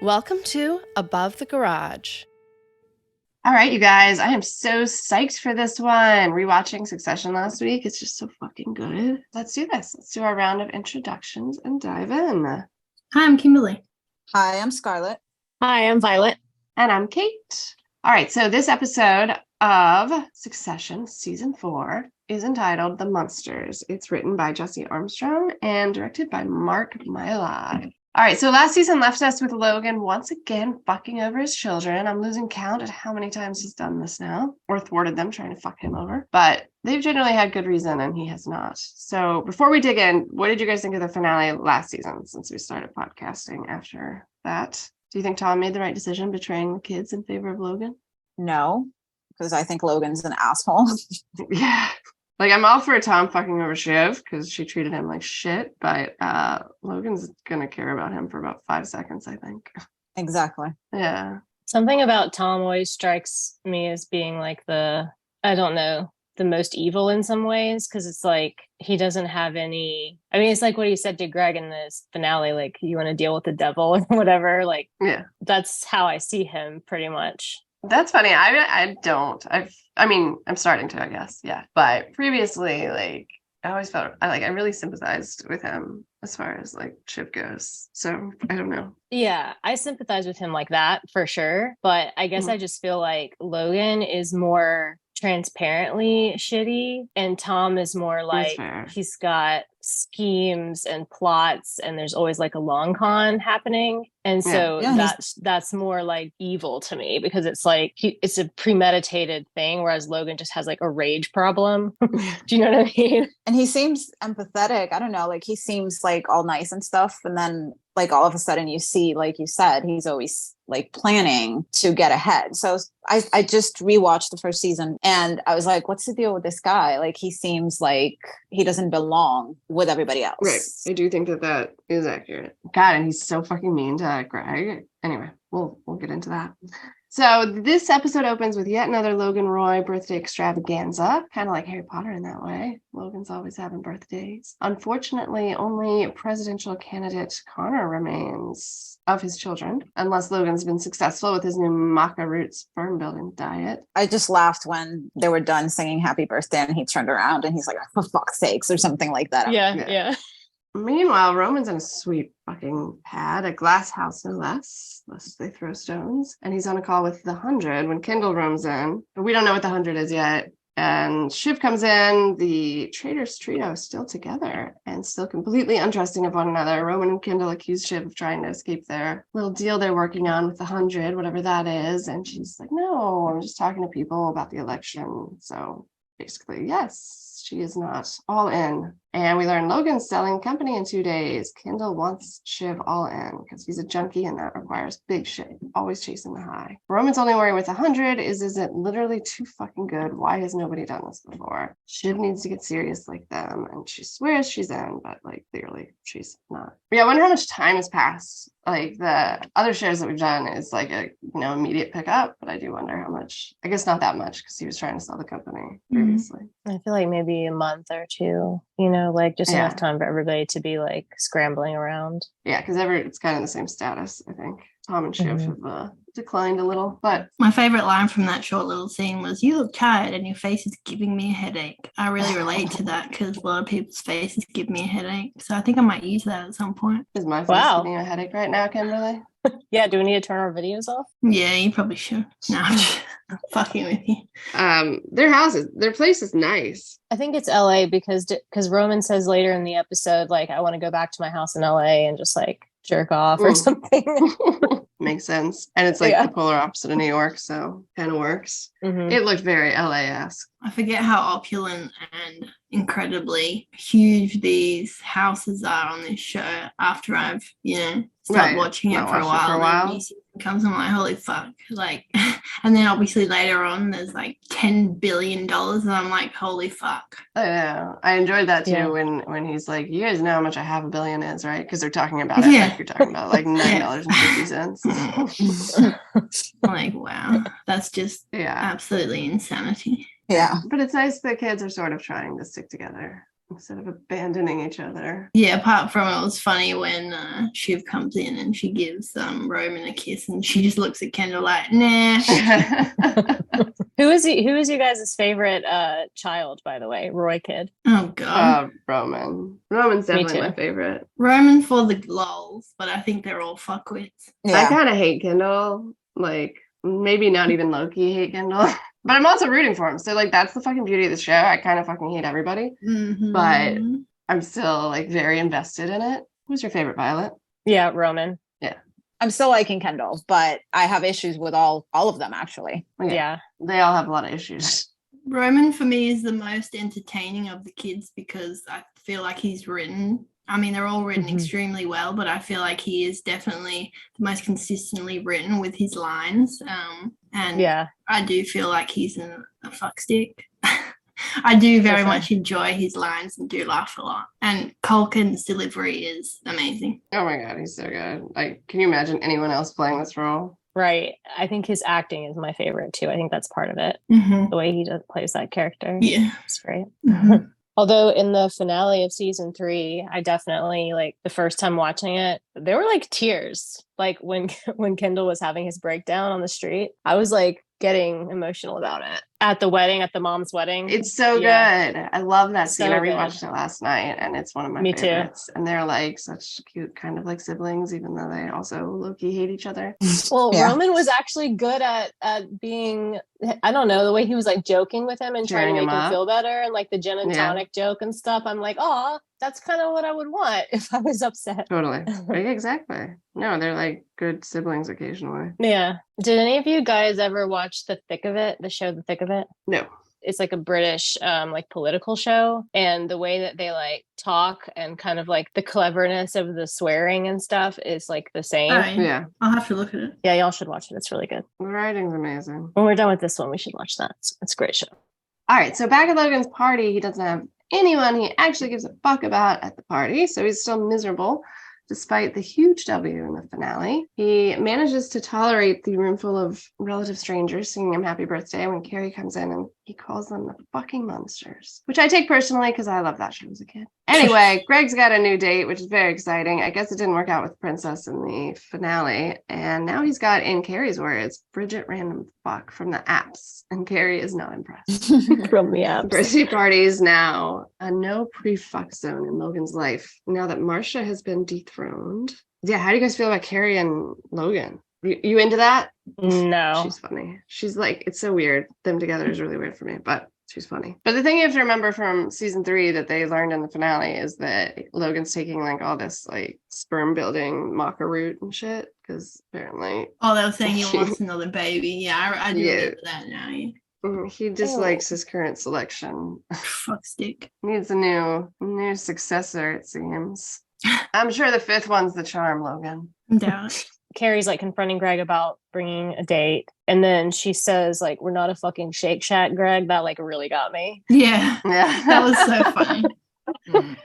Welcome to Above the Garage. All right, you guys, I am so psyched for this one. Rewatching Succession last week. It's just so fucking good. Let's do this. Let's do our round of introductions and dive in. Hi, I'm Kimberly. Hi, I'm Scarlett. Hi, I'm Violet. And I'm Kate. All right, so this episode of Succession, season 4, is entitled The Munsters. It's written by Jesse Armstrong and directed by Mark Mylod. All right, so last season left us with Logan once again fucking over his children. I'm losing count at how many times he's done this now, or thwarted them trying to fuck him over. But they've generally had good reason, and he has not. So before we dig in, what did you guys think of the finale last season, since we started podcasting after that? Do you think Tom made the right decision betraying the kids in favor of Logan? No, because I think Logan's an asshole. Yeah. Like, I'm all for Tom fucking over Shiv because she treated him like shit, but Logan's gonna care about him for about 5 seconds, I think. Exactly. Yeah. Something about Tom always strikes me as being like the most evil in some ways, because it's like he doesn't have any. I mean, it's like what he said to Greg in this finale, like, you want to deal with the devil or whatever. Like, yeah, that's how I see him pretty much. That's funny. I don't. I'm starting to, I guess. Yeah. But previously, like, I always felt I really sympathized with him as far as like Shiv goes. So I don't know. Yeah, I sympathize with him like that for sure. But I guess I just feel like Logan is more transparently shitty, and Tom is more like he's got schemes and plots, and there's always like a long con happening. And so that's more like evil to me, because it's like it's a premeditated thing, whereas Logan just has like a rage problem. Do you know what I mean? And he seems empathetic. I don't know, like he seems like all nice and stuff, and then like all of a sudden you see, like you said, he's always like planning to get ahead. So I just rewatched the first season and I was like, what's the deal with this guy? Like, he seems like he doesn't belong with everybody else. Right. I do think that is accurate. God, and he's so fucking mean to Greg. Anyway, we'll get into that. So this episode opens with yet another Logan Roy birthday extravaganza, kind of like Harry Potter in that way. Logan's always having birthdays. Unfortunately, only presidential candidate Connor remains of his children, unless Logan's been successful with his new maca root sperm building diet. I just laughed when they were done singing happy birthday and he turned around and he's like, for fuck's sakes, or something like that. Yeah. Meanwhile, Roman's in a sweet fucking pad, a glass house no less, lest they throw stones. And he's on a call with the 100 when Kendall roams in. But we don't know what the 100 is yet. And Shiv comes in. The traitors trio is still together and still completely untrusting of one another. Roman and Kendall accuse Shiv of trying to escape their little deal they're working on with the 100, whatever that is. And she's like, no, I'm just talking to people about the election. So basically, yes, she is not all in. And we learn Logan's selling company in 2 days. Kendall wants Shiv all in because he's a junkie and that requires big shit. Always chasing the high. Roman's only worry with 100 is it literally too fucking good? Why has nobody done this before? Shiv needs to get serious like them. And she swears she's in, but like clearly she's not. But yeah, I wonder how much time has passed. Like the other shows that we've done is like a immediate pickup, but I do wonder how much. I guess not that much because he was trying to sell the company previously. I feel like maybe a month or two, like just enough time for everybody to be like scrambling around. Yeah, because it's kind of the same status, I think. Tom and Shiv have declined a little, but my favorite line from that short little scene was, "You look tired and your face is giving me a headache." I really relate to that because a lot of people's faces give me a headache, so I think I might use that at some point. Is my face giving you a headache right now, Kimberly? Yeah, do we need to turn our videos off? Yeah, you probably should. No, I'm just fucking with you. Their place is nice. I think it's LA because Roman says later in the episode, like, I want to go back to my house in LA and just like jerk off or something. Makes sense. And it's like the polar opposite of New York, so kind of works. It looked very LA-esque. I forget how opulent and incredibly huge these houses are on this show after I've, stopped watching it for a while. New season comes, I'm like, holy fuck. Like, and then obviously later on there's like $10 billion and I'm like, holy fuck. Oh, yeah. I enjoyed that too when he's like, you guys know how much a half a billion is, right? Because they're talking about it like you're talking about like $9.50. I'm like, wow, that's just absolutely insanity. Yeah. But it's nice that kids are sort of trying to stick together. instead of abandoning each other. Yeah, apart from it was funny when Shiv comes in and she gives Roman a kiss and she just looks at Kendall like, nah. Who is you guys' favorite child, by the way? Roy kid. Oh god. Roman. Roman's definitely my favorite. Roman for the lols, but I think they're all fuckwits. Yeah. I kind of hate Kendall. Like, maybe not even Loki hate Kendall. But I'm also rooting for him. So, like, that's the fucking beauty of the show. I kind of fucking hate everybody. But I'm still, like, very invested in it. Who's your favorite, Violet? Yeah, Roman. Yeah. I'm still liking Kendall, but I have issues with all of them, actually. Yeah. They all have a lot of issues. Roman, for me, is the most entertaining of the kids because I feel like he's written... I mean, they're all written extremely well, but I feel like he is definitely the most consistently written with his lines. And yeah, I do feel like he's a fuckstick. I do very much enjoy his lines and do laugh a lot. And Culkin's delivery is amazing. Oh my God, he's so good. Like, can you imagine anyone else playing this role? Right. I think his acting is my favorite too. I think that's part of it. The way he plays that character. Yeah. It's great. Although in the finale of season 3, I definitely, like, the first time watching it, there were like tears. Like when Kendall was having his breakdown on the street, I was like getting emotional about it. At the wedding, at the mom's wedding. It's so good. I love that scene. I rewatched it last night and it's one of my favorites. Too. And they're like such cute kind of like siblings, even though they also low-key hate each other. Well, Roman was actually good at being, I don't know, the way he was like joking with him and trying to make him feel better, and like the gin and tonic joke and stuff. I'm like, oh, that's kind of what I would want if I was upset. Totally. Exactly. No, they're like good siblings occasionally. Yeah. Did any of you guys ever watch The Thick of It, the show The Thick of It? No. It's like a British like political show, and the way that they like talk and kind of like the cleverness of the swearing and stuff is like the same. Yeah. I'll have to look at it. Yeah, y'all should watch it. It's really good. The writing's amazing. When we're done with this one, we should watch that. It's a great show. All right, so back at Logan's party, he doesn't have anyone he actually gives a fuck about at the party, so he's still miserable. Despite the huge W in the finale, he manages to tolerate the room full of relative strangers singing him happy birthday when Carrie comes in and he calls them the fucking Munsters, which I take personally because I loved that show as a kid. Anyway, Greg's got a new date, which is very exciting. I guess it didn't work out with Princess in the finale, and now he's got, in Carrie's words, Bridget random fuck from the apps, and Carrie is not impressed. From the apps. Birthday party is now a no pre-fuck zone in Logan's life now that Marcia has been dethroned. Yeah, how do you guys feel about Carrie and Logan? You into that? No. She's funny. She's like, it's so weird. Them together is really weird for me, but she's funny. But the thing you have to remember from season 3 that they learned in the finale is that Logan's taking like all this like sperm building maca root and shit, because apparently. Oh, they were saying he wants another baby. Yeah, I do remember that now. Yeah. He dislikes his current selection. Fuck stick. Needs a new successor, it seems. I'm sure the 5th one's the charm, Logan. Doubt it. Carrie's like confronting Greg about bringing a date, and then she says like, we're not a fucking Shake Shack, Greg. That like really got me. Yeah. That was so funny.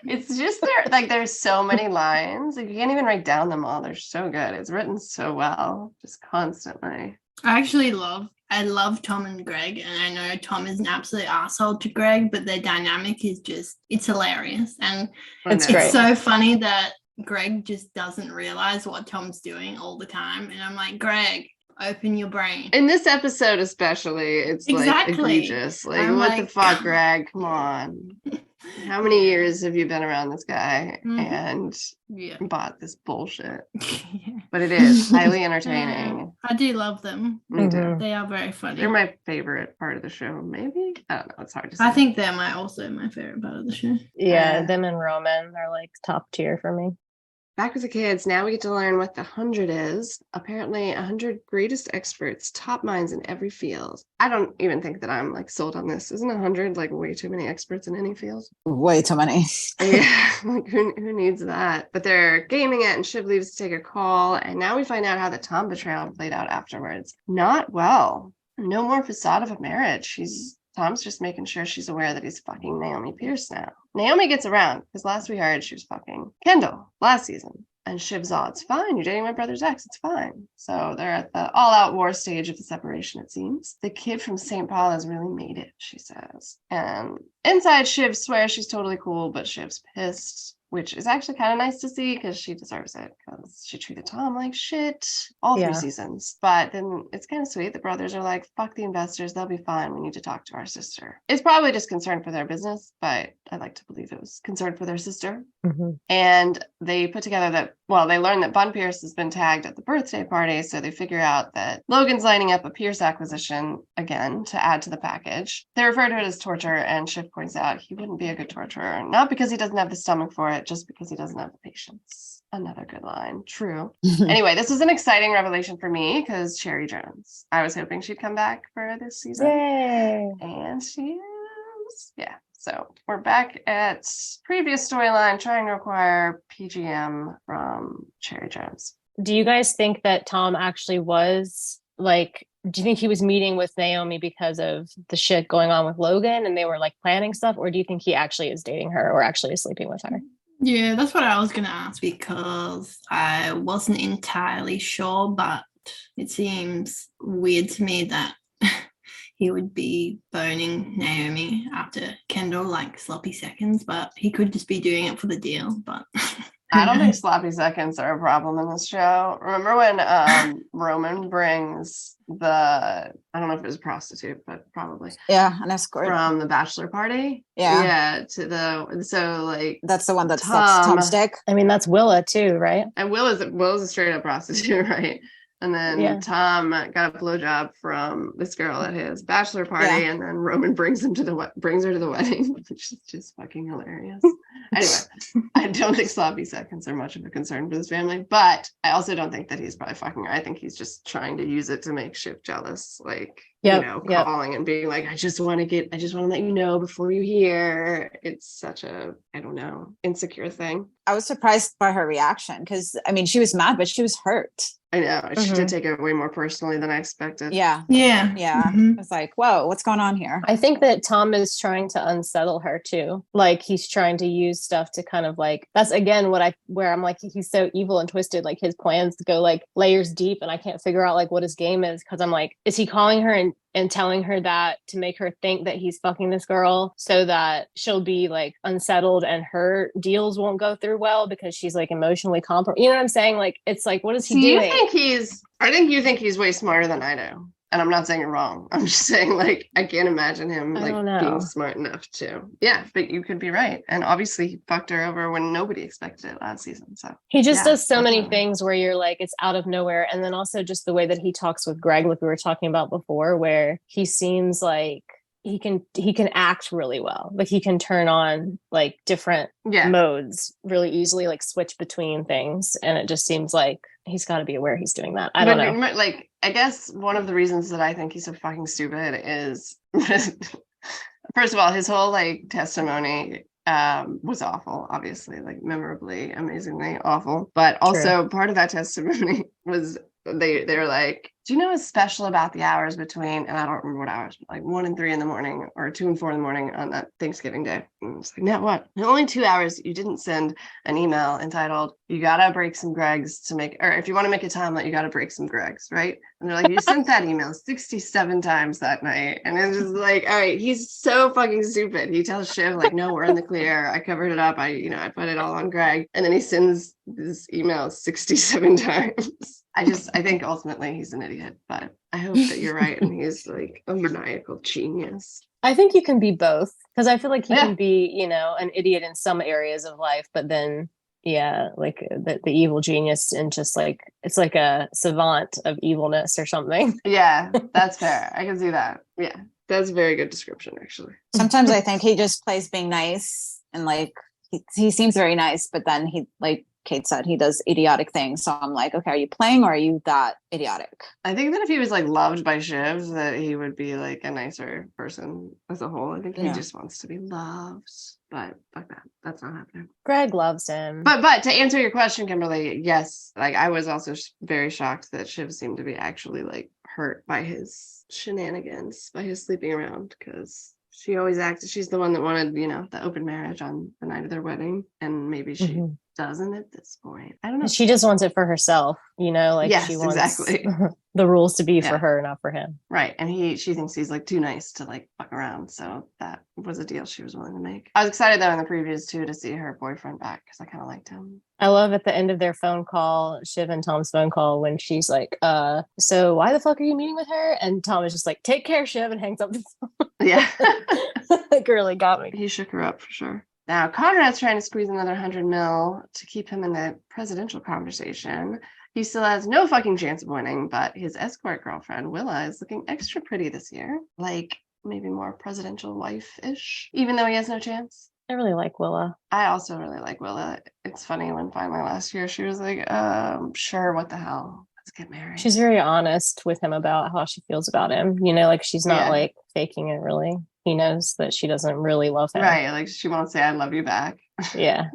It's just there's so many lines, like you can't even write down them all. They're so good. It's written so well, just constantly. I love Tom and Greg, and I know Tom is an absolute asshole to Greg, but their dynamic is it's hilarious. And it's so funny that Greg just doesn't realize what Tom's doing all the time. And I'm like, Greg, open your brain. In this episode especially, it's like egregious. Like, what the fuck, Greg? Come on. How many years have you been around this guy and bought this bullshit? But it is highly entertaining. I do love them. Me too. They are very funny. They're my favorite part of the show, maybe? I don't know. It's hard to say. I think they're also my favorite part of the show. Yeah, them and Roman are like top tier for me. Back with the kids, now we get to learn what the 100 is. Apparently 100 greatest experts, top minds in every field. I don't even think that I'm like sold on this. Isn't 100 like way too many experts in any field? Way too many. Yeah, like who needs that? But they're gaming it and Shiv leaves to take a call. And now we find out how the Tom betrayal played out afterwards. Not well. No more facade of a marriage. Tom's just making sure she's aware that he's fucking Naomi Pierce now. Naomi gets around, because last we heard she was fucking Kendall last season. And Shiv's all, it's fine. You're dating my brother's ex. It's fine. So they're at the all-out war stage of the separation, it seems. The kid from St. Paul has really made it, she says. And inside, Shiv swears she's totally cool, but Shiv's pissed, which is actually kind of nice to see because she deserves it because she treated Tom like shit all 3 seasons. But then it's kind of sweet. The brothers are like, fuck the investors. They'll be fine. We need to talk to our sister. It's probably just concern for their business, but I like to believe it was concern for their sister. Mm-hmm. And they put together that, well, they learn that Bun Pierce has been tagged at the birthday party. So they figure out that Logan's lining up a Pierce acquisition again to add to the package. They refer to it as torture. And Shiv points out he wouldn't be a good torturer, not because he doesn't have the stomach for it, just because he doesn't have the patience. Another good line. True. Anyway, this was an exciting revelation for me because Cherry Jones. I was hoping she'd come back for this season. Yay. And she is. Yeah. So we're back at previous storyline trying to acquire PGM from Cherry Jones. Do you guys think that Tom actually was like, do you think he was meeting with Naomi because of the shit going on with Logan and they were like planning stuff? Or do you think he actually is dating her or actually is sleeping with her? Yeah, that's what I was going to ask because I wasn't entirely sure, but it seems weird to me that he would be boning Naomi after Kendall, like sloppy seconds, but he could just be doing it for the deal. But I don't think sloppy seconds are a problem in this show. Remember when Roman brings I don't know if it was a prostitute, but probably. Yeah, an escort. From the bachelor party. Yeah. Yeah, so like. That's the one that sucks Tom's dick. I mean, that's Willa too, right? And Will's a straight up prostitute, right? And then Tom got a blowjob from this girl at his bachelor party, and then Roman brings her to the wedding, which is just fucking hilarious. Anyway, I don't think sloppy seconds are much of a concern for this family, but I also don't think that he's probably fucking her. I think he's just trying to use it to make Shiv jealous, like calling and being like, I just want to let you know before you hear. It's such a, I don't know, insecure thing. I was surprised by her reaction because I mean she was mad, but she was hurt. I know. She did take it way more personally than I expected. Yeah. Mm-hmm. It's like, whoa, what's going on here? I think that Tom is trying to unsettle her too. Like he's trying to use stuff to kind of like, that's again where I'm like, he's so evil and twisted. Like his plans go like layers deep and I can't figure out like what his game is. Cause I'm like, is he calling her and telling her that to make her think that he's fucking this girl so that she'll be like unsettled and her deals won't go through well because she's like emotionally compromised. You know what I'm saying? Like, it's like, what is he doing? I think you think he's way smarter than I do. And I'm not saying you're wrong. I'm just saying, like, I can't imagine him like being smart enough to. Yeah, but you could be right. And obviously, he fucked her over when nobody expected it last season. So he just does so many things where you're like, it's out of nowhere. And then also just the way that he talks with Greg, like we were talking about before, where he seems like he can act really well. Like he can turn on like different modes really easily, like switch between things. And it just seems like he's got to be aware he's doing that. I don't know. Like, I guess one of the reasons that I think he's so fucking stupid is, first of all, his whole like testimony was awful, obviously, like memorably, amazingly awful. But also part of that testimony was they were like, do you know what's special about the hours between, and I don't remember what hours, but like 1 and 3 in the morning or 2 and 4 in the morning on that Thanksgiving day? And it's like, now what? In only 2 hours, you didn't send an email entitled, you gotta break some Gregs to make, or if you want to make a timeline, you gotta break some Gregs, right? And they're like, you sent that email 67 times that night. And it's just like, all right, he's so fucking stupid. He tells Shiv, like, no, we're in the clear. I covered it up. I put it all on Greg. And then he sends this email 67 times. I think ultimately he's an idiot, but I hope that you're right and he's like a maniacal genius. I think you can be both because I feel like he can be, you know, an idiot in some areas of life, but then like the evil genius and just like it's like a savant of evilness or something. Yeah, that's fair. I can see that. Yeah, that's a very good description, actually. Sometimes I think he just plays being nice and like he seems very nice, but then he, like Kate said, he does idiotic things. So I'm like, okay, are you playing or are you that idiotic? I think that if he was like loved by Shiv, that he would be like a nicer person as a whole. I think he just wants to be loved. But fuck that. That's not happening. Greg loves him. But to answer your question, Kimberly, yes, like I was also very shocked that Shiv seemed to be actually like hurt by his shenanigans, by his sleeping around, because She always acted. She's the one that wanted, the open marriage on the night of their wedding. And maybe she doesn't at this point. I don't know. She just wants it for herself, like yes, she wants exactly. the rules to be for her, not for him. Right. And she thinks he's like too nice to like fuck around. So that was a deal she was willing to make. I was excited though in the previews too to see her boyfriend back because I kind of liked him. I love at the end of their phone call, Shiv and Tom's phone call, when she's like, so why the fuck are you meeting with her? And Tom is just like, take care, Shiv, and hangs up the phone. Yeah. That really got me. He shook her up for sure. Now, Conrad's trying to squeeze another 100 mil to keep him in the presidential conversation. He still has no fucking chance of winning, but his escort girlfriend, Willa, is looking extra pretty this year. Like, maybe more presidential wife-ish, even though he has no chance. I really like Willa. I also really like Willa. It's funny when finally last year she was like, sure, what the hell? Let's get married. She's very honest with him about how she feels about him. Like she's not like faking it really. He knows that she doesn't really love him. Right. Like she won't say I love you back. Yeah.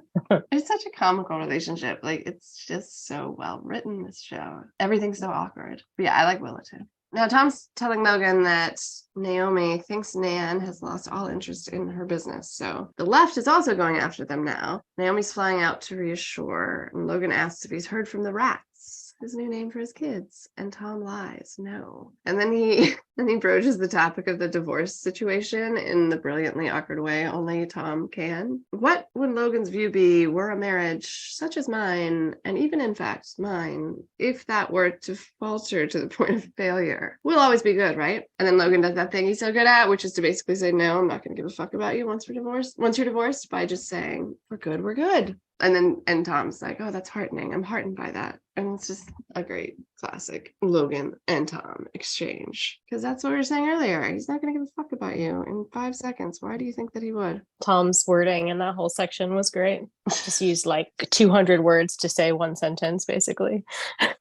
It's such a comical relationship. Like it's just so well written, this show. Everything's so awkward. But yeah, I like Willa too. Now, Tom's telling Logan that Naomi thinks Nan has lost all interest in her business. So the left is also going after them now. Naomi's flying out to reassure, and Logan asks if he's heard from the rats, his new name for his kids. And Tom lies, no. And then he broaches the topic of the divorce situation in the brilliantly awkward way only Tom can. What would Logan's view be were a marriage such as mine, and even in fact mine, if that were to falter to the point of failure? We'll always be good, right? And then Logan does that thing he's so good at, which is to basically say, no, I'm not going to give a fuck about you once you're divorced, by just saying, we're good. And Tom's like, oh, that's heartening. I'm heartened by that. And it's just a great classic Logan and Tom exchange. Because that's what we were saying earlier. He's not going to give a fuck about you in 5 seconds. Why do you think that he would? Tom's wording in that whole section was great. Just used like 200 words to say one sentence, basically.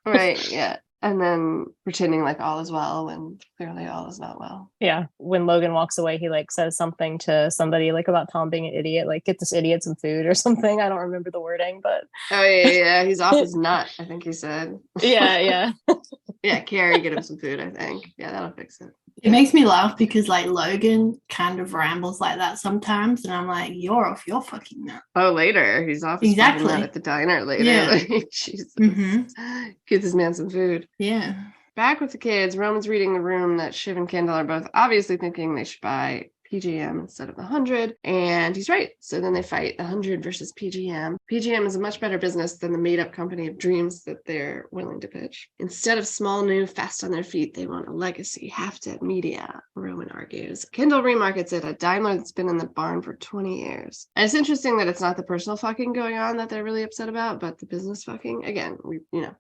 Right, yeah. And then pretending like all is well when clearly all is not well. Yeah. When Logan walks away, he like says something to somebody like about Tom being an idiot, like get this idiot some food or something. I don't remember the wording, but. Oh, yeah. He's off his nut, I think he said. Yeah. Yeah, Carrie, get him some food, I think. Yeah, that'll fix it. It makes me laugh because like Logan kind of rambles like that sometimes, and I'm like, you're off your fucking nut. Oh, later. He's off his fucking nut at the diner later. Yeah. Like, Jesus. Get this man some food. Yeah. Back with the kids, Roman's reading the room that Shiv and Kendall are both obviously thinking they should buy PGM instead of the 100, and he's right. So then they fight the 100 versus PGM. PGM is a much better business than the made-up company of dreams that they're willing to pitch. Instead of small, new, fast on their feet, they want a legacy, half-dead media, Roman argues. Kendall remarkets it, a Daimler that's been in the barn for 20 years. And it's interesting that it's not the personal fucking going on that they're really upset about, but the business fucking. Again,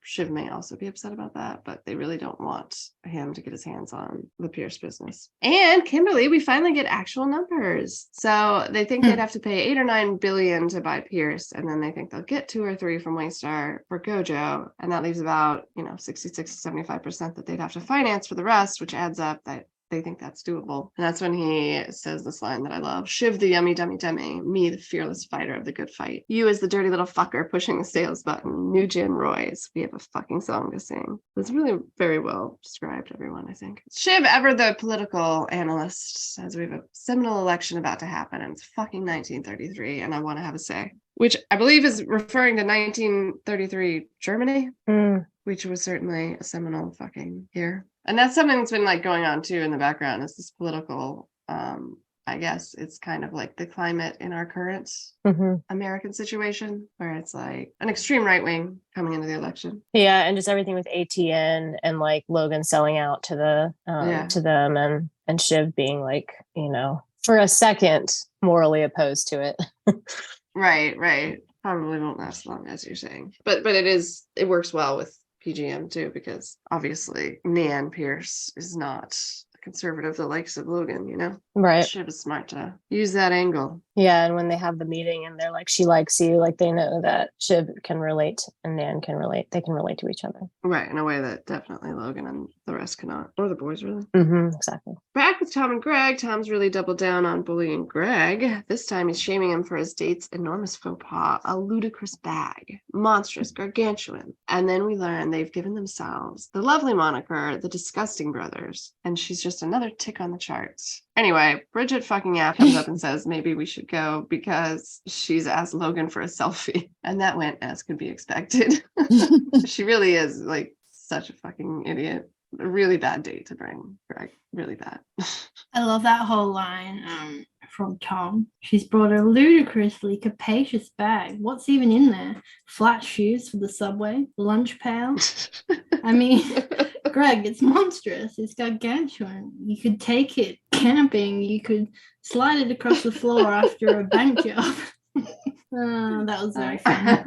Shiv may also be upset about that, but they really don't want him to get his hands on the Pierce business. And Kimberly, we finally get actual numbers. So they think they'd have to pay 8 or 9 billion to buy Pierce, and then they think they'll get 2 or 3 from Waystar for Gojo, and that leaves about 66 to 75% that they'd have to finance for the rest, which adds up that they think that's doable. And that's when he says this line that I love: Shiv the yummy dummy dummy, me the fearless fighter of the good fight, you as the dirty little fucker pushing the sales button, new Jim Roy's, we have a fucking song to sing. It's really very well described, everyone, I think. Shiv, ever the political analyst, says we have a seminal election about to happen, and it's fucking 1933, and I want to have a say. Which I believe is referring to 1933 Germany, which was certainly a seminal fucking year. And that's something that's been like going on too in the background, is this political, I guess it's kind of like the climate in our current American situation, where it's like an extreme right wing coming into the election. Yeah, and just everything with ATN and like Logan selling out to the to them, and Shiv being like, for a second morally opposed to it. Right. Probably won't last long, as you're saying. But it works well with PGM too, because obviously Nan Pierce is not a conservative the likes of Logan, Right. Shiv is smart to use that angle. Yeah, and when they have the meeting and they're like, she likes you, like they know that Shiv can relate and Nan can relate. They can relate to each other. Right, in a way that definitely Logan and the rest cannot. Or the boys, really. Exactly. Back with Tom and Greg, Tom's really doubled down on bullying Greg. This time he's shaming him for his date's enormous faux pas, a ludicrous bag, monstrous, gargantuan. And then we learn they've given themselves the lovely moniker, the Disgusting Brothers. And she's just just another tick on the charts. Anyway, Bridget fucking app comes up and says maybe we should go because she's asked Logan for a selfie. And that went as could be expected. She really is like such a fucking idiot. A really bad date to bring Greg. Really bad. I love that whole line from Tom. She's brought a ludicrously capacious bag. What's even in there? Flat shoes for the subway? Lunch pail? I mean, Greg, it's monstrous. It's gargantuan. You could take it camping. You could slide it across the floor after a bank job. That was very funny.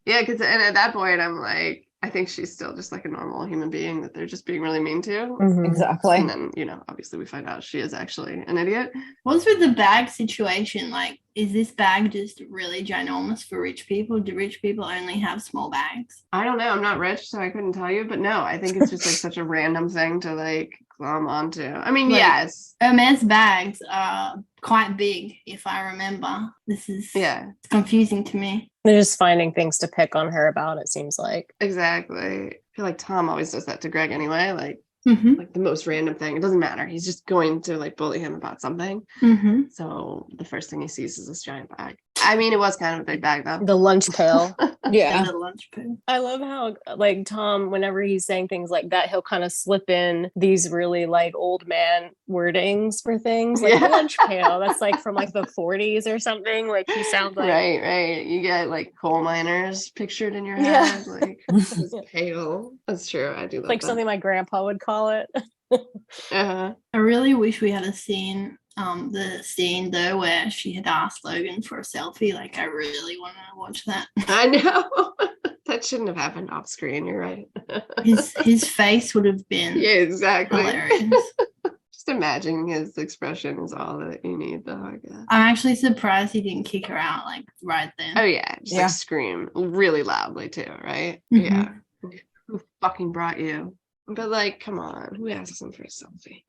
Yeah, because and at that point, I'm like, I think she's still just like a normal human being that they're just being really mean to. Mm-hmm. Exactly. And then, you know, obviously we find out she is actually an idiot. What's with the bag situation? Like, is this bag just really ginormous for rich people? Do rich people only have small bags? I don't know. I'm not rich, so I couldn't tell you. But no, I think it's just like such a random thing to like glom onto. I mean, like, yes. Hermes bags are quite big, if I remember. This is it's confusing to me. They're just finding things to pick on her about, it seems like. Exactly. I feel like Tom always does that to Greg anyway. Like, like the most random thing. It doesn't matter. He's just going to like bully him about something. So the first thing he sees is this giant bag. I mean, it was kind of a big bag though. The lunch pail. Yeah. The lunch pail. I love how like Tom, whenever he's saying things like that, he'll kind of slip in these really like old man wordings for things like the lunch pail. That's like from like the 40s or something. Like he sounds like right. You get like coal miners pictured in your head. Like this pail. That's true. I do love like that. Something my grandpa would call it. I really wish we had seen the scene though where she had asked Logan for a selfie. Like, I really want to watch that. I know. That shouldn't have happened off screen. You're right. His face would have been exactly hilarious. Just imagining his expression is all that you need though, I guess. I'm actually surprised he didn't kick her out like right then. Oh yeah, just like scream really loudly too, right? Yeah. Who fucking brought you? But like, come on, who asks him for a selfie?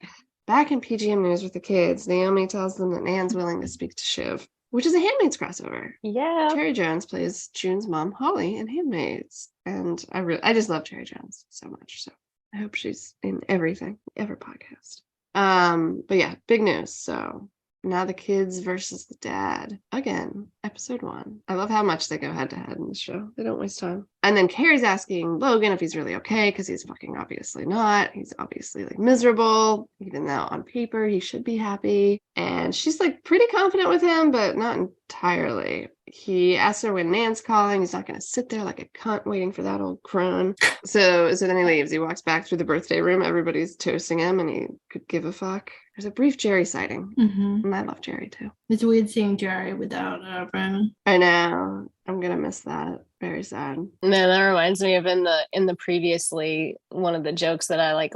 Back in PGM News with the kids, Naomi tells them that Nan's willing to speak to Shiv, which is a Handmaid's crossover. Yeah. Cherry Jones plays June's mom, Holly, in Handmaids. And I just love Cherry Jones so much. So I hope she's in every podcast. But yeah, big news. So now the kids versus the dad. Again, episode 1. I love how much they go head to head in the show. They don't waste time. And then Carrie's asking Logan if he's really okay, because he's fucking obviously not. He's obviously like miserable, even though on paper he should be happy. And she's like pretty confident with him, but not entirely. He asks her when Nan's calling. He's not going to sit there like a cunt waiting for that old crone. So then he leaves. He walks back through the birthday room. Everybody's toasting him, and he could give a fuck. There's a brief Jerry sighting. And I love Jerry too. It's weird seeing Jerry without Roman. I know. I'm gonna miss that. Very sad. Man, that reminds me of in the previously one of the jokes that I like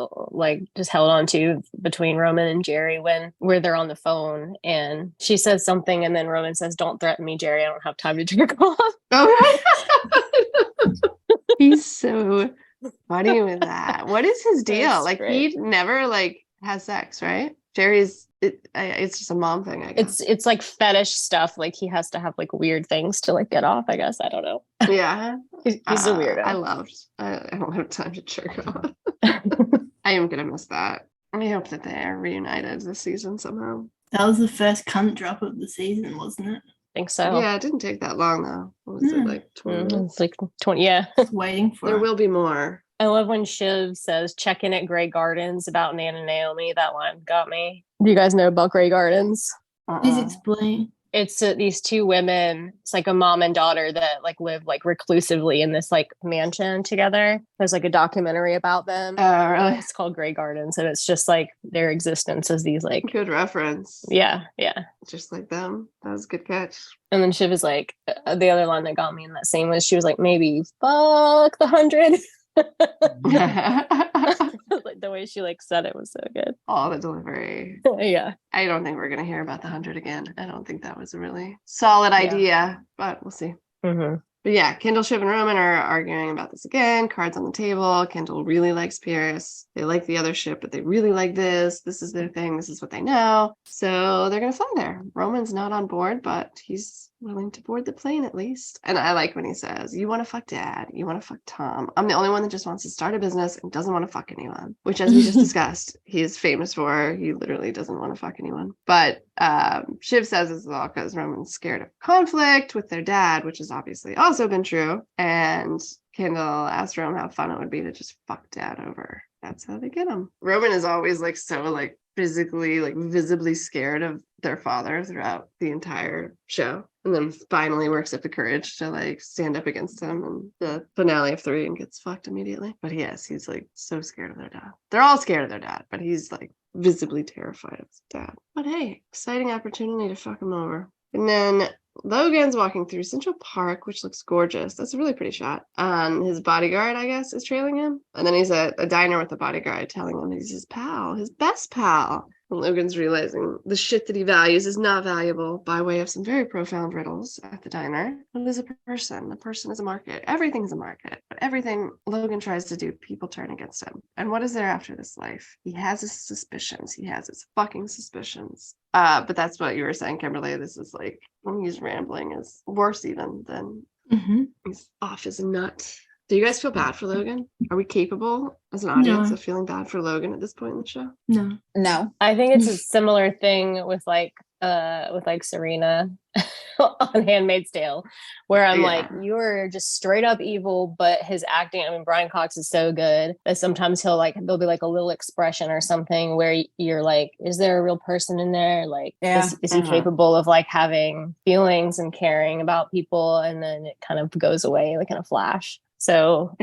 just held on to between Roman and Jerry where they're on the phone and she says something and then Roman says, "Don't threaten me, Jerry. I don't have time to jerk off." Oh, right. He's so funny with that. What is his deal? That's like great. he never like has sex, right? Jerry's it's just a mom thing, I guess. It's like fetish stuff. Like he has to have like weird things to like get off, I guess. I don't know. Yeah. He's a weirdo. I don't have time to jerk off. I am gonna miss that. I hope that they are reunited this season somehow. That was the first cunt drop of the season, wasn't it? I think so. Yeah, it didn't take that long though. What was it, like 20 minutes? It's like 20, yeah. Just waiting for There it. will be more. I love when Shiv says, "Check in at Grey Gardens" about Nan and Naomi. That line got me. Do you guys know about Grey Gardens? Please explain. It's these two women. It's like a mom and daughter that like live like reclusively in this like mansion together. There's like a documentary about them. Oh, really? It's called Grey Gardens, and it's just like their existence as these like Good reference. yeah. Just like them. That was a good catch. And then Shiv is like the other line that got me in that scene was she was like, "Maybe fuck the 100." Like the way she like said it was so good. All the delivery. Yeah. I don't think we're gonna hear about the 100 again. I don't think that was a really solid idea, but we'll see. Mm-hmm. But yeah, Kendall, Shiv, and Roman are arguing about this again. Cards on the table. Kendall really likes Pierce. They like the other ship, but they really like this. This is their thing. This is what they know. So they're gonna fly there. Roman's not on board, but he's willing to board the plane at least. And I like when he says, you want to fuck dad, you want to fuck Tom. I'm the only one that just wants to start a business and doesn't want to fuck anyone, which, as we just discussed, he is famous for. He literally doesn't want to fuck anyone. But Shiv says it's all because Roman's scared of conflict with their dad, which has obviously also been true. And Kendall asked Roman how fun it would be to just fuck dad over. That's how they get him. Roman is always like so like physically, like visibly scared of their father throughout the entire show, and then finally works up the courage to like stand up against him in the finale of 3 and gets fucked immediately. But he's like so scared of their dad. They're all scared of their dad, but he's like visibly terrified of his dad. But hey, exciting opportunity to fuck him over. And then Logan's walking through Central Park, which looks gorgeous. That's a really pretty shot. His bodyguard, I guess, is trailing him. And then he's at a diner with the bodyguard telling him he's his pal, his best pal. And Logan's realizing the shit that he values is not valuable by way of some very profound riddles at the diner. What is a person? A person is a market. Everything is a market. But everything Logan tries to do, people turn against him. And what is there after this life? He has his suspicions. He has his fucking suspicions. But that's what you were saying, Kimberly. This is like, when he's rambling is worse even than he's off his nut. Do you guys feel bad for Logan? Are we capable as an audience of feeling bad for Logan at this point in the show? No. I think it's a similar thing with Serena on Handmaid's Tale, where I'm like, you're just straight up evil, but his acting, I mean, Brian Cox is so good that sometimes there'll be like a little expression or something where you're like, is there a real person in there? Like, is he capable of like having feelings and caring about people? And then it kind of goes away like in a flash. So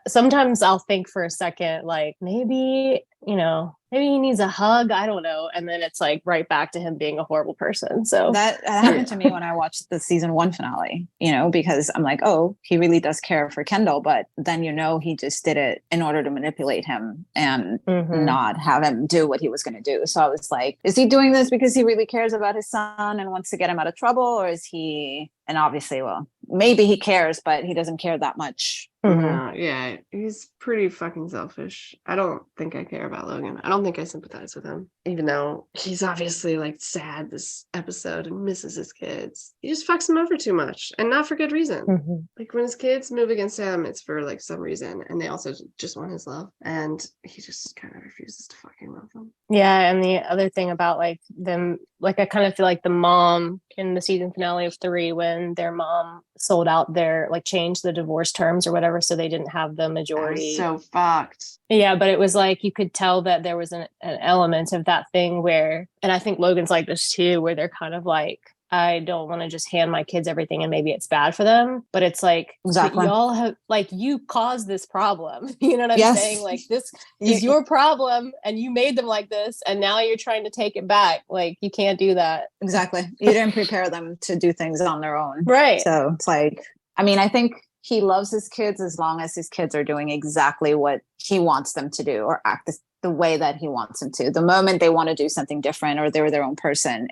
sometimes I'll think for a second, like maybe he needs a hug. I don't know. And then it's like right back to him being a horrible person. So that happened to me when I watched the season 1 finale, because I'm like, oh, he really does care for Kendall. But then, he just did it in order to manipulate him and not have him do what he was going to do. So I was like, is he doing this because he really cares about his son and wants to get him out of trouble? Or is he, and obviously, well, maybe he cares, but he doesn't care that much. Yeah, he's pretty fucking selfish. I don't think I care about Logan. I don't think I sympathize with him, even though he's obviously like sad this episode and misses his kids. He just fucks them over too much, and not for good reason. Like when his kids move against him, it's for like some reason, and they also just want his love, and he just kind of refuses to fucking love them. Yeah, and the other thing about like them, like I kind of feel like the mom in the season finale of 3, when their mom sold out their, like, changed the divorce terms or whatever, so they didn't have the majority. So fucked. Yeah, but it was like you could tell that there was an element of that thing where, and I think Logan's like this too, where they're kind of like, I don't want to just hand my kids everything and maybe it's bad for them. But it's like, exactly. Y'all have, like, you caused this problem. You know what I'm saying? Like, this is your problem and you made them like this. And now you're trying to take it back. Like, you can't do that. Exactly. You didn't prepare them to do things on their own. Right. So it's like, I mean, I think he loves his kids as long as his kids are doing exactly what he wants them to do or act the way that he wants them to. The moment they want to do something different or they're their own person,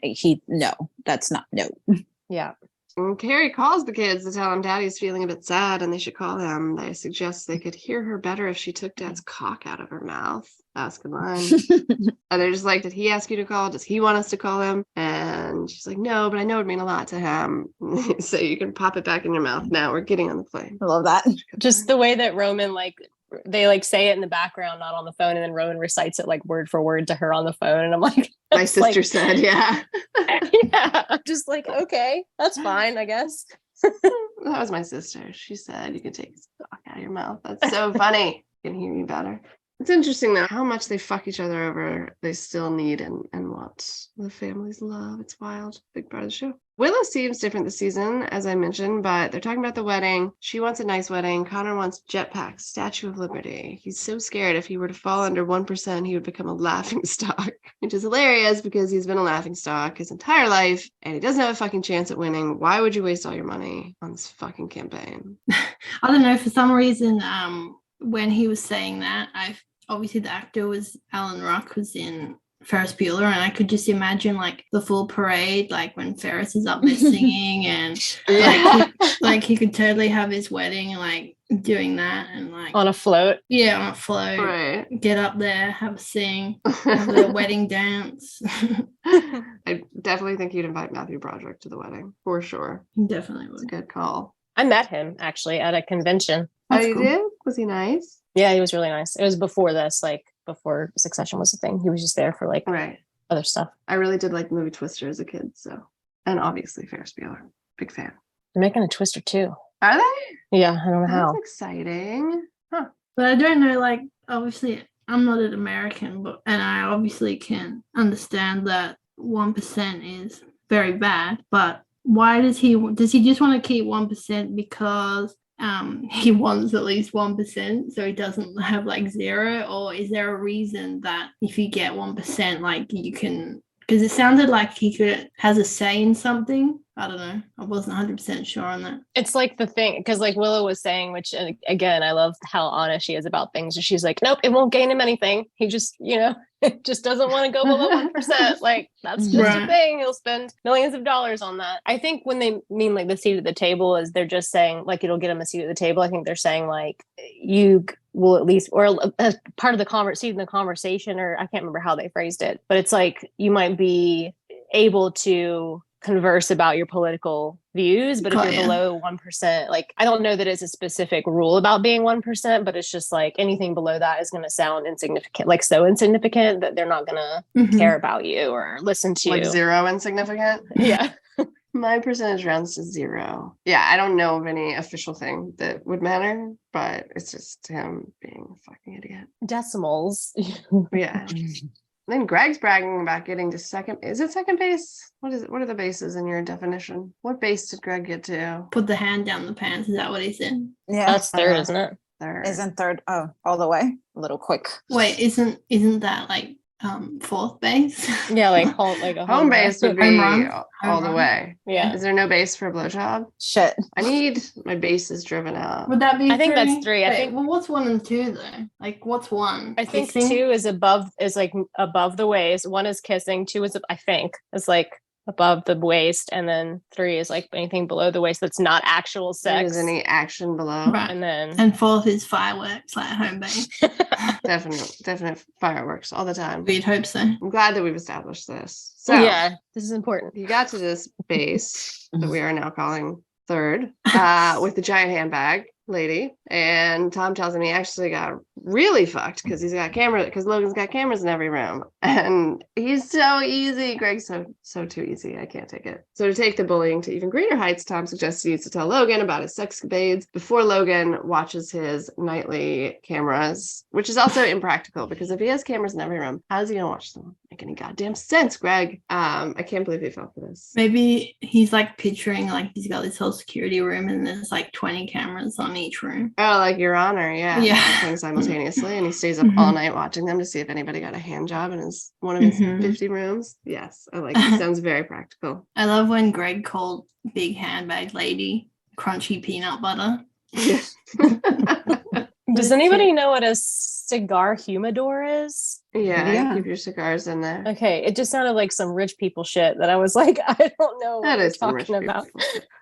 that's not no. Yeah. And Carrie calls the kids to tell them Daddy's feeling a bit sad and they should call him. They suggest they could hear her better if she took Dad's cock out of her mouth. That's a good line. And they're just like, did he ask you to call? Does he want us to call him? And she's like, no, but I know it'd mean a lot to him. So you can pop it back in your mouth. Now we're getting on the plane. I love that. Just the way that Roman, like, they like say it in the background, not on the phone, and then Roman recites it like word for word to her on the phone, and I'm like, my sister said, yeah. Yeah, I'm just like, okay, that's fine, I guess. That was my sister. She said you could take his cock out of your mouth. That's so funny. I can hear you better. It's interesting though how much they fuck each other over. They still need and want the family's love. It's wild. Big part of the show. Willow seems different this season, as I mentioned, but they're talking about the wedding. She wants a nice wedding. Connor wants jetpacks, Statue of Liberty. He's so scared if he were to fall under 1%, he would become a laughing stock, which is hilarious because he's been a laughing stock his entire life and he doesn't have a fucking chance at winning. Why would you waste all your money on this fucking campaign? I don't know. For some reason, when he was saying that, obviously the actor was Alan Ruck, was in Ferris Bueller, and I could just imagine like the full parade, like when Ferris is up there singing, and like he could totally have his wedding like doing that, and like on a float. Yeah, on a float. Right. Get up there, have a sing, have a little wedding dance. I definitely think you'd invite Matthew Broderick to the wedding for sure. Definitely would. It's a good call. I met him actually at a convention. That's cool. Did? Was he nice? Yeah, he was really nice. It was before this, like before Succession was a thing. He was just there for like other stuff. I really did like the movie Twister as a kid, so, and obviously Ferris Bueller, big fan. They're making a Twister too. Are they? Yeah, I don't know how. That's exciting. Huh. But I don't know, like, obviously I'm not an American, and I obviously can understand that 1% is very bad, but why does he just want to keep 1% because he wants at least 1%, so he doesn't have like 0? Or is there a reason that if you get 1%, like you can, because it sounded like he has a say in something. I don't know. I wasn't 100% sure on that. It's like the thing, because like Willow was saying, which again, I love how honest she is about things. She's like, nope, it won't gain him anything. He just, just doesn't want to go below 1%. Like, that's just a thing. He'll spend millions of dollars on that. I think when they mean like the seat at the table is they're just saying like it'll get him a seat at the table. I think they're saying like you will at least, or as part of the seat in the conversation, or I can't remember how they phrased it, but it's like you might be able to converse about your political views, but if you're below 1%, like I don't know that it's a specific rule about being 1%, but it's just like anything below that is going to sound insignificant, like so insignificant that they're not going to care about you or listen to like you. 0 insignificant. Yeah. My percentage rounds to 0. Yeah, I don't know of any official thing that would matter, but it's just him being a fucking idiot. Decimals. Yeah. Then Greg's bragging about getting to second. Is it second base? What is it? What are the bases in your definition? What base did Greg get to? Put the hand down the pants. Is that what he said? Yeah, that's third, isn't it? Third. Isn't third? Oh, all the way. A little quick. Wait, isn't that like fourth base? Yeah, like home base would be all the way. Yeah. Is there no base for a blowjob? Shit. I need my bases driven out. Would that be? I think that's 3. I think. Well, what's 1 and 2 though? Like, what's 1? I think Kissing? 2 is above the waist. 1 is kissing. 2 is like above the waist, and then 3 is like anything below the waist that's not actual sex. Is any action below? Right. And 4th is fireworks, like home base. Definite fireworks all the time. We'd hope so. I'm glad that we've established this. So yeah, this is important. You got to this base that we are now calling third, with the giant handbag lady, and Tom tells him he actually got really fucked because Logan's got cameras in every room, and he's so easy. Greg's so too easy. I can't take it. So to take the bullying to even greater heights, Tom suggests he needs to tell Logan about his sexcapades before Logan watches his nightly cameras, which is also impractical because if he has cameras in every room, how's he gonna watch them? Make any goddamn sense, Greg? I can't believe he fell for this. Maybe he's like picturing like he's got this whole security room and there's like 20 cameras on each room. Oh, like Your Honor, yeah. Yeah. Simultaneously, and he stays up all night watching them to see if anybody got a hand job in one of his 50 rooms. Yes, I like it. Sounds very practical. I love when Greg called big handbag lady crunchy peanut butter. Does anybody know what a cigar humidor is? Yeah, keep your cigars in there. Okay, it just sounded like some rich people shit that I was like, I don't know what you're talking about.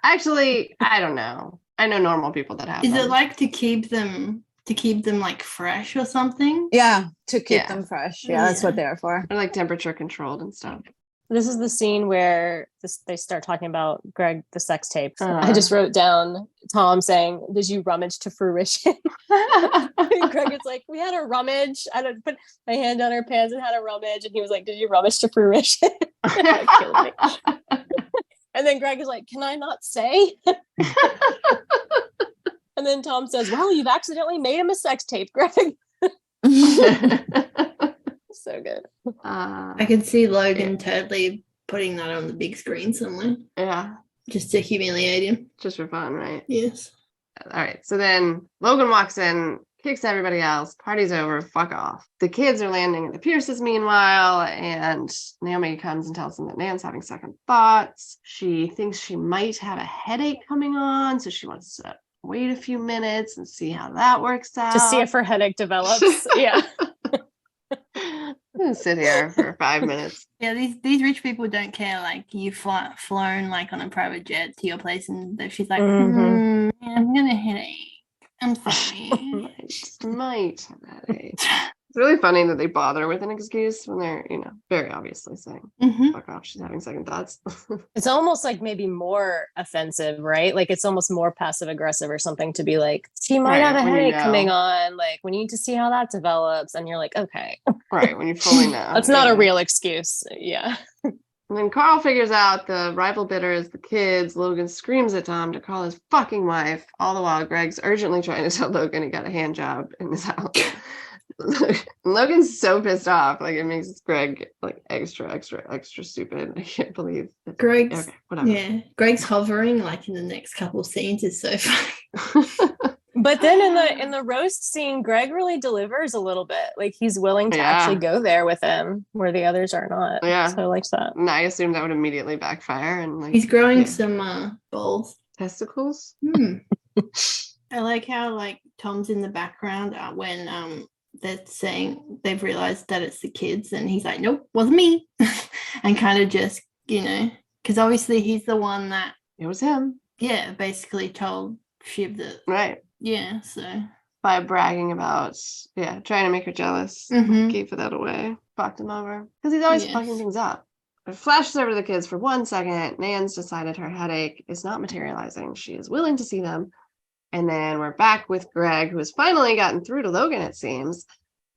Actually, I don't know. I know normal people that have Is them. it like to keep them like fresh or something? Yeah, to keep them fresh. Yeah, that's what they're for. Or like temperature controlled and stuff. This is the scene where they start talking about Greg, the sex tape. I just wrote down Tom saying, "Did you rummage to fruition?" And Greg is like, "We had a rummage. I don't put my hand on her pants and had a rummage." And he was like, "Did you rummage to fruition?" And then Greg is like, "Can I not say?" And then Tom says, "Well, you've accidentally made him a sex tape, Greg." So good. I could see Logan totally putting that on the big screen somewhere. Yeah. Just to humiliate him. Just for fun, right? Yes. All right. So then Logan walks in, kicks everybody else. Party's over. Fuck off. The kids are landing at the Pierces meanwhile, and Naomi comes and tells them that Nan's having second thoughts. She thinks she might have a headache coming on, so she wants to wait a few minutes and see how that works out. To see if her headache develops. Yeah. gonna sit here for 5 minutes. Yeah, these rich people don't care. Like you've flown like on a private jet to your place, and she's like, I'm gonna headache. I'm sorry. might have a headache. It's really funny that they bother with an excuse when they're, very obviously saying, fuck off, she's having second thoughts. It's almost like maybe more offensive, right? Like it's almost more passive aggressive or something to be like, she might have a headache coming on. Like we need to see how that develops. And you're like, okay. Right, when you fully know. That's not a real excuse. Yeah. And then Carl figures out the rival bidder is the kids. Logan screams at Tom to call his fucking wife. All the while, Greg's urgently trying to tell Logan he got a hand job in his house. Logan's so pissed off. Like it makes Greg like extra stupid. I can't believe Greg's whatever. Yeah, Greg's hovering like in the next couple of scenes is so funny. But then in the roast scene, Greg really delivers a little bit. Like he's willing to actually go there with him where the others are not. Yeah. So I like that. And I assume that would immediately backfire and like he's growing some balls. Testicles. I like how like Tom's in the background when they're saying they've realized that it's the kids and he's like, nope, wasn't me. And kind of just, because obviously he's the one that it was him. Yeah, basically told Shiv that. Right. Yeah, so. By bragging about, trying to make her jealous. Keep that away. Fucked him over. Because he's always fucking things up. It flashes over to the kids for 1 second. Nan's decided her headache is not materializing. She is willing to see them. And then we're back with Greg, who has finally gotten through to Logan, it seems,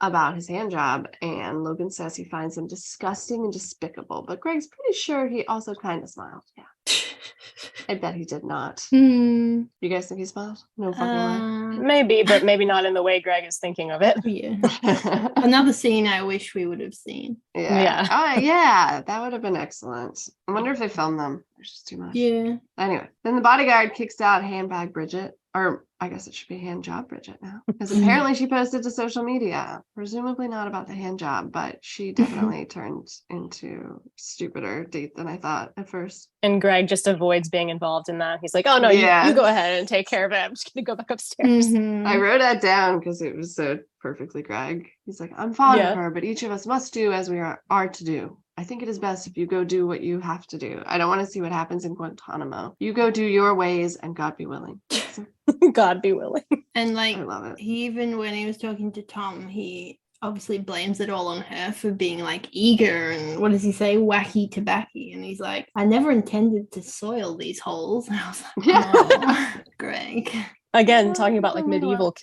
about his hand job. And Logan says he finds him disgusting and despicable. But Greg's pretty sure he also kind of smiled. Yeah. I bet he did not. You guys think he smiled? No fucking way. Maybe, but maybe not in the way Greg is thinking of it. Yeah. Another scene I wish we would have seen. Yeah, that would have been excellent. I wonder if they filmed them. There's just too much. Yeah. Anyway, then the bodyguard kicks out handbag Bridget. Or I guess it should be hand job Bridget now. Because apparently she posted to social media. Presumably not about the hand job, but she definitely turned into stupider date than I thought at first. And Greg just avoids being involved in that. He's like, oh no, you go ahead and take care of it. I'm just going to go back upstairs. I wrote that down because it was so perfectly Greg. He's like, I'm fond of her, but each of us must do as we are to do. I think it is best if you go do what you have to do. I don't want to see what happens in Guantanamo. You go do your ways and God be willing. God be willing. And like, I love it. He even when he was talking to Tom, he obviously blames it all on her for being like eager and what does he say? Wacky tobacco. And he's like, I never intended to soil these holes. And I was like, Greg. Again, talking about like medieval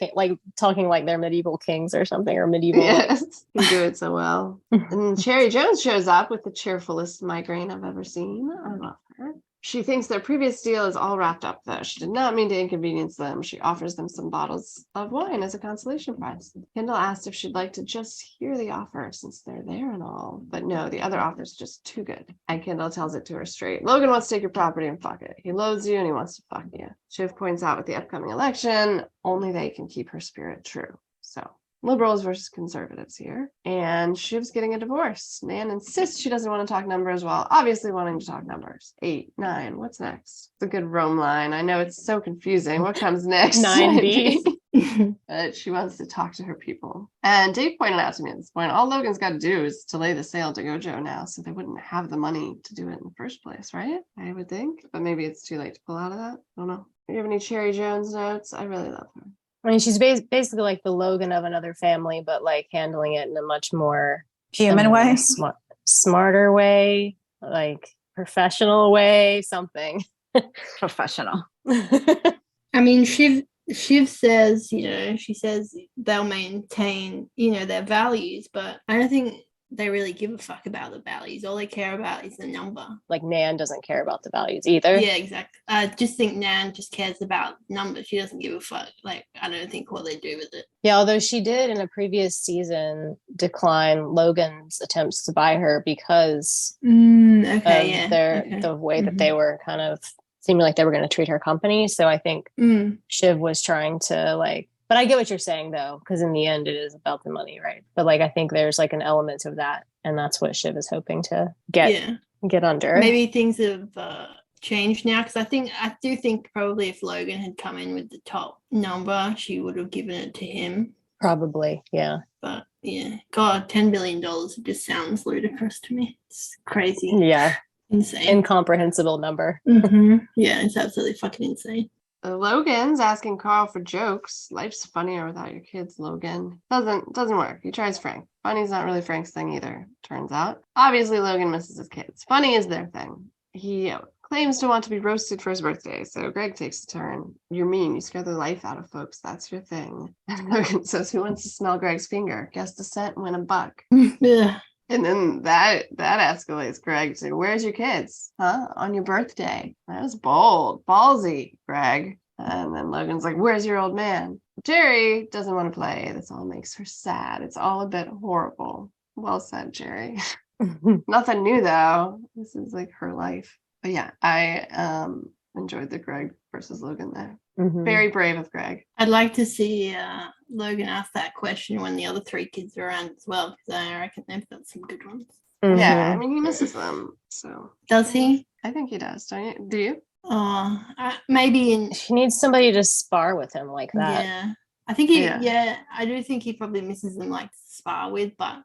talking like they're medieval kings or something, or medieval. Yes, you do it so well. And Cherry Jones shows up with the cheerfulest migraine I've ever seen. I love her. She thinks their previous deal is all wrapped up, though. She did not mean to inconvenience them. She offers them some bottles of wine as a consolation prize. Kendall asked if she'd like to just hear the offer since they're there and all. But no, the other offer's just too good. And Kendall tells it to her straight. Logan wants to take your property and fuck it. He loathes you and he wants to fuck you. Shiv points out with the upcoming election, only they can keep her spirit true. So liberals versus conservatives here. And Shiv's getting a divorce. Nan insists she doesn't want to talk numbers while obviously wanting to talk numbers. 8, 9, what's next? It's a good Rome line. I know it's so confusing. What comes next? 9B. But she wants to talk to her people. And Dave pointed out to me at this point, all Logan's got to do is to lay the sale to Gojo now, so they wouldn't have the money to do it in the first place, right? I would think. But maybe it's too late to pull out of that. I don't know. Do you have any Cherry Jones notes? I really love her. I mean, she's basically like the Logan of another family, but like handling it in a much more human way, smarter way, like professional way, something. Professional. I mean, Shiv says, she says they'll maintain, their values, but I don't think they really give a fuck about the values. All they care about is the number. Like Nan doesn't care about the values either. Yeah, exactly. I just think Nan just cares about numbers. She doesn't give a fuck. Like, I don't think what they do with it. Yeah, although she did in a previous season decline Logan's attempts to buy her because of the way that they were kind of seeming like they were going to treat her company. So I think Shiv was trying to like, but I get what you're saying though, because in the end it is about the money, right? But like I think there's like an element of that, and that's what Shiv is hoping to get under. Maybe things have changed now, because I do think probably if Logan had come in with the top number, she would have given it to him. Probably, yeah. But yeah, God, $10 billion, it just sounds ludicrous to me. It's crazy. Yeah. Insane. Incomprehensible number. Yeah, it's absolutely fucking insane. Logan's asking Carl for jokes. Life's funnier without your kids, Logan. Doesn't work. He tries Frank. Funny's not really Frank's thing either, turns out. Obviously, Logan misses his kids. Funny is their thing. He claims to want to be roasted for his birthday, so Greg takes a turn. You're mean. You scare the life out of folks. That's your thing. And Logan says, who wants to smell Greg's finger? Guess the scent, win $1. Yeah. And then that escalates Greg to, where's your kids? Huh? On your birthday. That was bold. Ballsy, Greg. And then Logan's like, where's your old man? Jerry doesn't want to play. This all makes her sad. It's all a bit horrible. Well said, Jerry. Nothing new, though. This is like her life. But yeah, I enjoyed the Greg versus Logan there. Very brave of Greg. I'd like to see Logan ask that question when the other 3 kids are around as well, because I reckon they've got some good ones. Yeah, I mean, he misses them. So does he? I think he does. Don't you? Do you? Oh, maybe. He needs somebody to spar with him like that. Yeah, I think he. Yeah, I do think he probably misses them, like, to spar with, but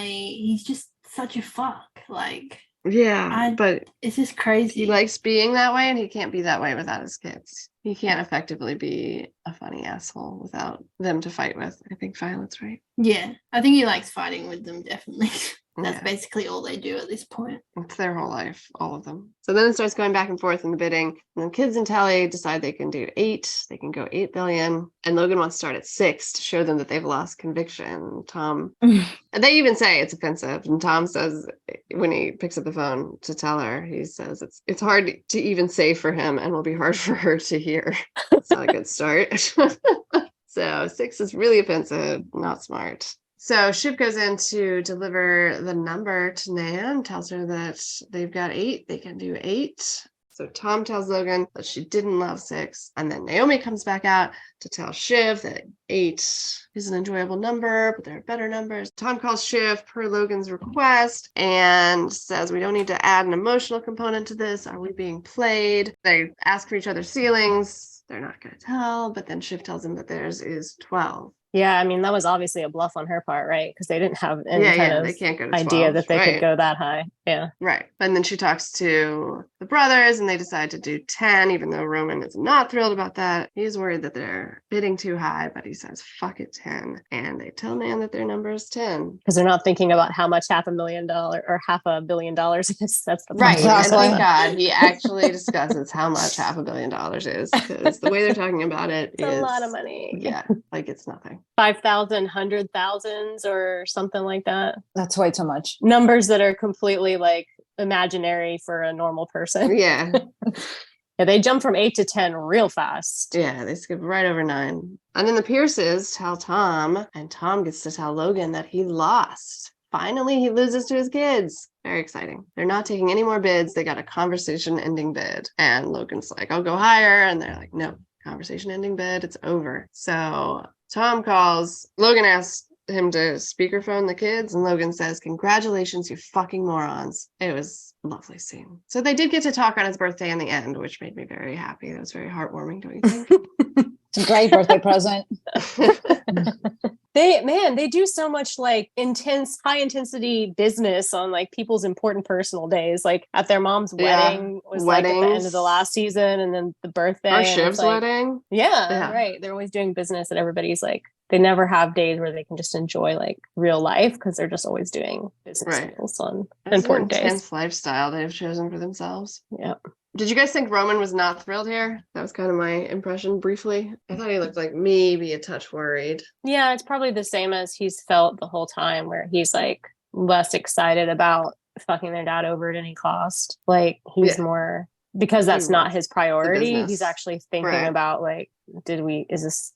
he's just such a fuck. Like. Yeah, but it's just crazy. He likes being that way, and he can't be that way without his kids. He can't effectively be a funny asshole without them to fight with. I think Violet's right. Yeah, I think he likes fighting with them, definitely. That's basically all they do at this point. It's their whole life, all of them. So then it starts going back and forth in the bidding. And then Kids and Tally decide they can do 8. They can go 8 billion. And Logan wants to start at 6 to show them that they've lost conviction. Tom, and they even say it's offensive. And Tom says, when he picks up the phone to tell her, he says it's hard to even say for him and will be hard for her to hear. It's not a good start. So 6 is really offensive, not smart. So Shiv goes in to deliver the number to Nan, tells her that they've got 8, they can do 8. So Tom tells Logan that she didn't love 6. And then Naomi comes back out to tell Shiv that 8 is an enjoyable number, but there are better numbers. Tom calls Shiv per Logan's request and says, we don't need to add an emotional component to this. Are we being played? They ask for each other's ceilings. They're not going to tell, but then Shiv tells him that theirs is 12. Yeah, I mean, that was obviously a bluff on her part, right? Because they didn't have any they can't go to 12, idea that they could go that high. Yeah. Right. And then she talks to the brothers and they decide to do 10, even though Roman is not thrilled about that. He's worried that they're bidding too high, but he says, fuck it, 10. And they tell Nan that their number is 10. Because they're not thinking about how much $500,000 or $500 million is. That's the right. And thank God he actually discusses how much $500 million is, because the way they're talking about it is a lot of money. Yeah. Like it's nothing. 5,000, 100,000s or something like that. That's way too much. Numbers that are completely like imaginary for a normal person. Yeah. Yeah, they jump from 8 to 10 real fast. Yeah, they skip right over 9. And then the Pierces tell Tom, and Tom gets to tell Logan that he lost. Finally, he loses to his kids. Very exciting. They're not taking any more bids. They got a conversation-ending bid. And Logan's like, I'll go higher. And they're like, no, conversation-ending bid. It's over. So Tom calls. Logan asks him to speakerphone the kids, and Logan says, congratulations, you fucking morons. It was a lovely scene. So they did get to talk on his birthday in the end, which made me very happy. That was very heartwarming, don't you think? It's a great birthday present. They do so much like intense, high intensity business on like people's important personal days. Like at their mom's wedding was like at the end of the last season, and then the birthday. Or Shiv's wedding. Yeah, right. They're always doing business, and everybody's like, they never have days where they can just enjoy like real life because they're just always doing business deals on important days. Intense lifestyle they've chosen for themselves. Yeah. Did you guys think Roman was not thrilled here? That was kind of my impression briefly. I thought he looked like maybe a touch worried. Yeah, it's probably the same as he's felt the whole time, where he's like less excited about fucking their dad over at any cost. Like he's more, because that's not his priority. He's actually thinking about like, did we just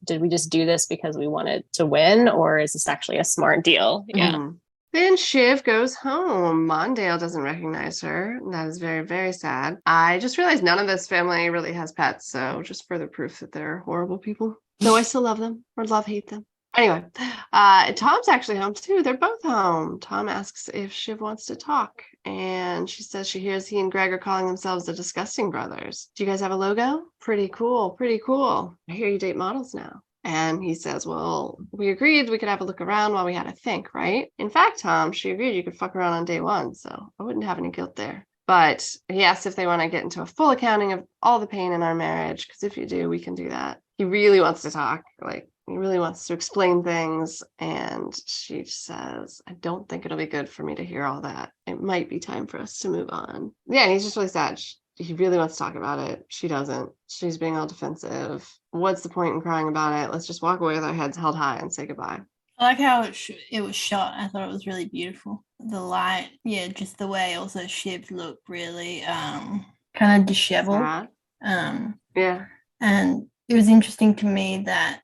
do this because we wanted to win, or is this actually a smart deal? Yeah. Mm-hmm. Then Shiv goes home. Mondale doesn't recognize her. That is very, very sad. I just realized none of this family really has pets, so just further proof that they're horrible people. Though I still love them, or hate them. Anyway, Tom's actually home too. They're both home. Tom asks if Shiv wants to talk, and she says she hears he and Greg are calling themselves the Disgusting Brothers. Do you guys have a logo? Pretty cool. Pretty cool. I hear you date models now. And he says, well, we agreed we could have a look around while we had a think, right? In fact, Tom, she agreed you could fuck around on day one, so I wouldn't have any guilt there. But he asks if they want to get into a full accounting of all the pain in our marriage, because if you do, we can do that. He really wants to talk, like, he really wants to explain things. And she says, I don't think it'll be good for me to hear all that. It might be time for us to move on. Yeah, and he's just really sad. He really wants to talk about it. She doesn't. She's being all defensive. What's the point in crying about it? Let's just walk away with our heads held high and say goodbye. I like how it was shot. I thought it was really beautiful. The light, yeah, just the way also Shiv looked really kind of disheveled. Yeah. And it was interesting to me that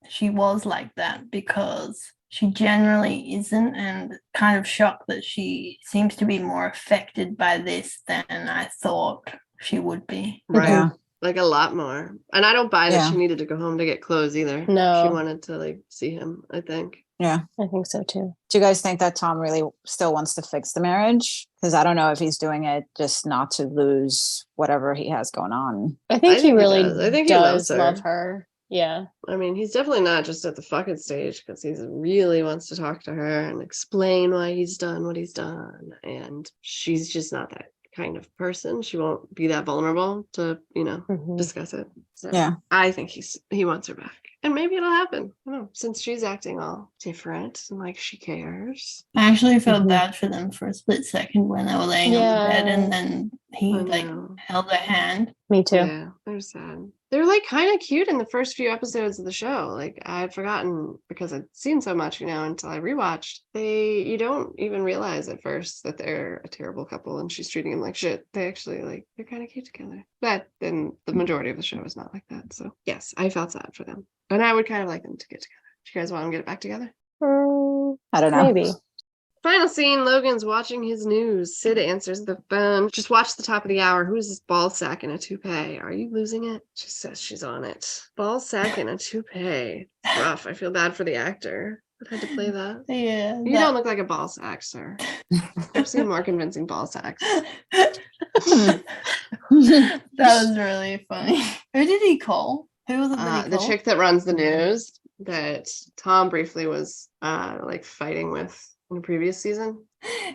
she was like that because she generally isn't, and kind of shocked that she seems to be more affected by this than I thought she would be. Right. Yeah. Like a lot more. And I don't buy that she needed to go home to get clothes either. No. She wanted to like see him, I think. Yeah. I think so too. Do you guys think that Tom really still wants to fix the marriage? Because I don't know if he's doing it just not to lose whatever he has going on. I think he really does. I think he does loves love her. Yeah. I mean, he's definitely not just at the fucking stage, because he really wants to talk to her and explain why he's done what he's done. And she's just not that kind of person. She won't be that vulnerable to, discuss it. So yeah. I think he wants her back. And maybe it'll happen. I don't know, since she's acting all different and like she cares. I actually felt bad for them for a split second when they were laying on the bed and then he held her hand. Me too. Yeah, they're sad. They're like kind of cute in the first few episodes of the show. Like I had forgotten because I'd seen so much, until I rewatched. You don't even realize at first that they're a terrible couple and she's treating him like shit. They actually they're kind of cute together. But then the majority of the show is not like that. So yes, I felt sad for them. And I would kind of like them to get together. Do you guys want them to get back together? I don't know. Maybe. Final scene, Logan's watching his news. Sid answers the phone. Just watch the top of the hour. Who's this ball sack in a toupee? Are you losing it? She says she's on it. Ball sack in a toupee. It's rough. I feel bad for the actor that had to play that. Yeah. You don't look like a ball sack, sir. I've seen more convincing ball sacks. That was really funny. Who did he call? Who was it that he the called? chick that runs the news that Tom briefly was fighting with in the previous season.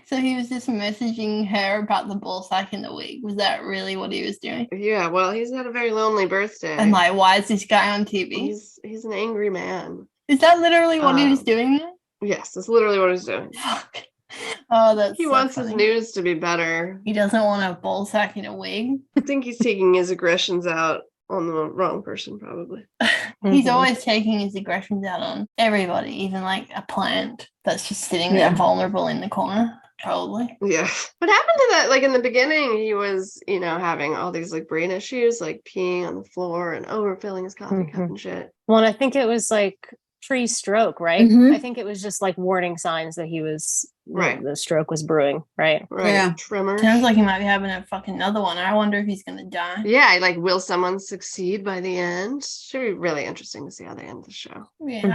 So he was just messaging her about the ball sack in the wig. Was that really what he was doing? Yeah, well, he's had a very lonely birthday. And why is this guy on TV? He's an angry man. Is that literally what he was doing there? Yes, that's literally what he's doing. Fuck. Oh, he wants his news to be better. He doesn't want a ball sack in a wig. I think he's taking his aggressions out on the wrong person, probably. He's always taking his aggressions out on everybody, even like a plant that's just sitting there vulnerable in the corner. Probably. Yeah. What happened to that? Like in the beginning, he was, having all these like brain issues, like peeing on the floor and overfilling his coffee cup and shit. Well, I think it was like pre-stroke, right? Mm-hmm. I think it was just like warning signs that he was the stroke was brewing, right? Yeah. Tremor. Sounds like he might be having a fucking another one. I wonder if he's gonna die. Yeah, like will someone succeed by the end? Should be really interesting to see how they end the show. Yeah,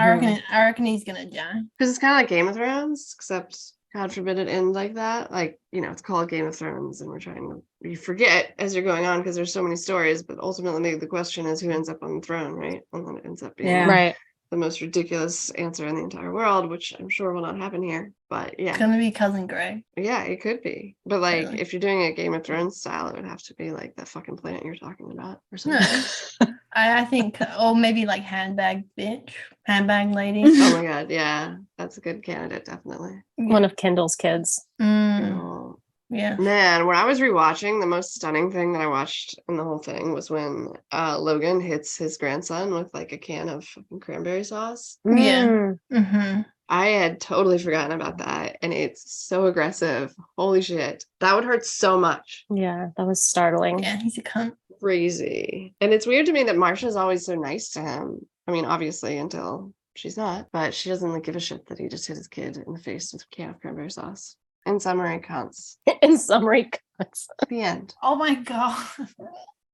I reckon he's gonna die. Because it's kind of like Game of Thrones, except God forbid it end like that. Like, it's called Game of Thrones and you forget as you're going on because there's so many stories, but ultimately the question is who ends up on the throne, right? And then it ends up being right. The most ridiculous answer in the entire world, which I'm sure will not happen here. But yeah. It's gonna be Cousin Greg. Yeah, it could be. But like Really? if you're doing a Game of Thrones style, it would have to be like that fucking planet you're talking about or something. I think, or maybe like handbag bitch, handbag lady. Oh my god, yeah. That's a good candidate, definitely. One of Kendall's kids. Oh. Yeah. Man, when I was rewatching, the most stunning thing that I watched in the whole thing was when Logan hits his grandson with like a can of fucking cranberry sauce. Yeah. Mm-hmm. I had totally forgotten about that, and it's so aggressive. Holy shit. That would hurt so much. Yeah, that was startling. Yeah, he's a cunt. Crazy. And it's weird to me that Marsha's always so nice to him. I mean, obviously, until she's not, but she doesn't like give a shit that he just hit his kid in the face with a can of cranberry sauce. In summary, cunts. In summary, cunts. The end. Oh my god.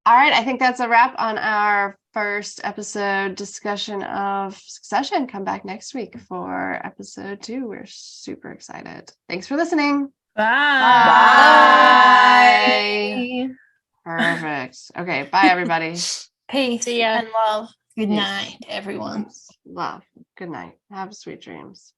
All right, I think that's a wrap on our first episode discussion of Succession. Come back next week for episode 2. We're super excited. Thanks for listening. Bye. Perfect. Okay, bye everybody. Peace See ya. and love. Good night, everyone. Love. Good night. Have sweet dreams.